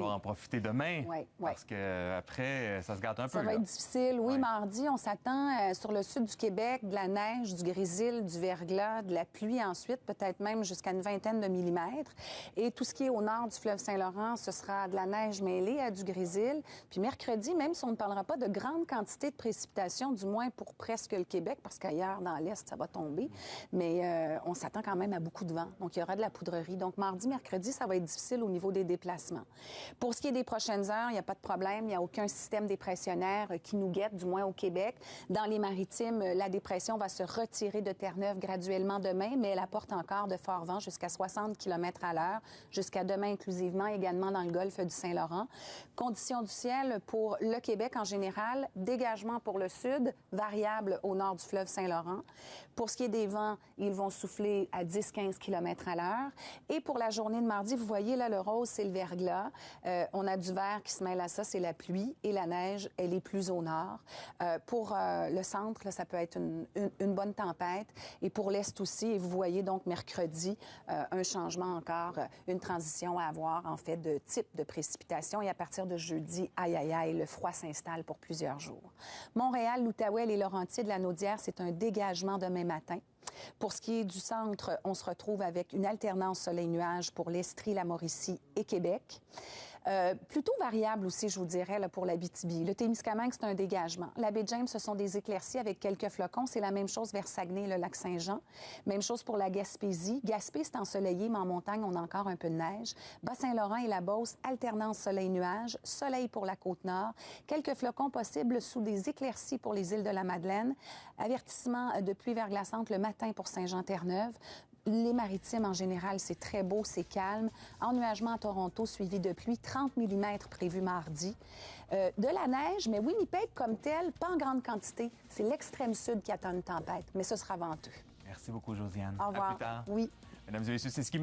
va en profiter demain. Oui. Parce qu'après, ça se gâte un peu. Ça va être difficile. Oui, mardi, on s'attend sur le sud du Québec, de la neige, du grésil, du verglas, de la pluie ensuite, peut-être même jusqu'à une vingtaine de millimètres. Et tout ce qui est au nord du fleuve Saint-Laurent, ce sera de la neige mêlée à du grésil. Puis mercredi, même si on ne parlera pas de grandes quantités de précipitations, du moins pour presque le Québec, parce qu'ailleurs, dans l'Est, ça va tomber, mais on s'attend quand même à beaucoup de vent. Donc, il y aura de la poudrerie. Donc, mardi, mercredi, ça va être difficile au niveau des déplacements. Pour ce qui est des prochaines heures, il n'y a pas de problème. Il n'y a aucun système dépressionnaire qui nous guette, du moins au Québec. Dans les maritimes, la dépression va se retirer de Terre-Neuve graduellement demain, mais elle apporte encore de forts vents jusqu'à 60 km à l'heure, jusqu'à demain inclusivement, également dans le golfe du Saint-Laurent. Conditions du ciel pour le Québec en général, dégagement pour le sud, variable au nord du fleuve Saint-Laurent. Pour ce qui est des vents, ils vont souffler à 10-15 km à l'heure. Et pour la journée de mardi, vous voyez là, le rose, c'est le verglas. On a du vert qui se mêle à ça, c'est la pluie. Et la neige, elle est plus au nord. Pour le centre, là, ça peut être une bonne tempête. Et pour l'est aussi, et vous voyez donc mercredi, un changement encore, une transition à avoir, en fait, de type de précipitation. Et à partir de jeudi, aïe, aïe, aïe, le froid s'installe pour plusieurs jours. Montréal, l'Outaouais, les Laurentides, la Naudière, c'est un dégagement demain matin. Pour ce qui est du centre, on se retrouve avec une alternance soleil-nuage pour l'Estrie, la Mauricie et Québec. Plutôt variable aussi, je vous dirais, là, pour l'Abitibi. Le Témiscamingue, c'est un dégagement. La baie James, ce sont des éclaircies avec quelques flocons. C'est la même chose vers Saguenay, le lac Saint-Jean. Même chose pour la Gaspésie. Gaspé, c'est ensoleillé, mais en montagne, on a encore un peu de neige. Bas-Saint-Laurent et la Beauce, alternance soleil-nuage. Soleil pour la Côte-Nord. Quelques flocons possibles sous des éclaircies pour les îles de la Madeleine. Avertissement de pluie verglaçante le matin pour Saint-Jean-Terre-Neuve. Les maritimes, en général, c'est très beau, c'est calme. Ennuagement à Toronto, suivi de pluie, 30 mm prévu mardi. De la neige, mais Winnipeg comme tel, pas en grande quantité. C'est l'extrême sud qui attend une tempête, mais ce sera venteux. Merci beaucoup, Josiane. Au revoir. À plus tard. Oui. Mesdames et messieurs, c'est ce qui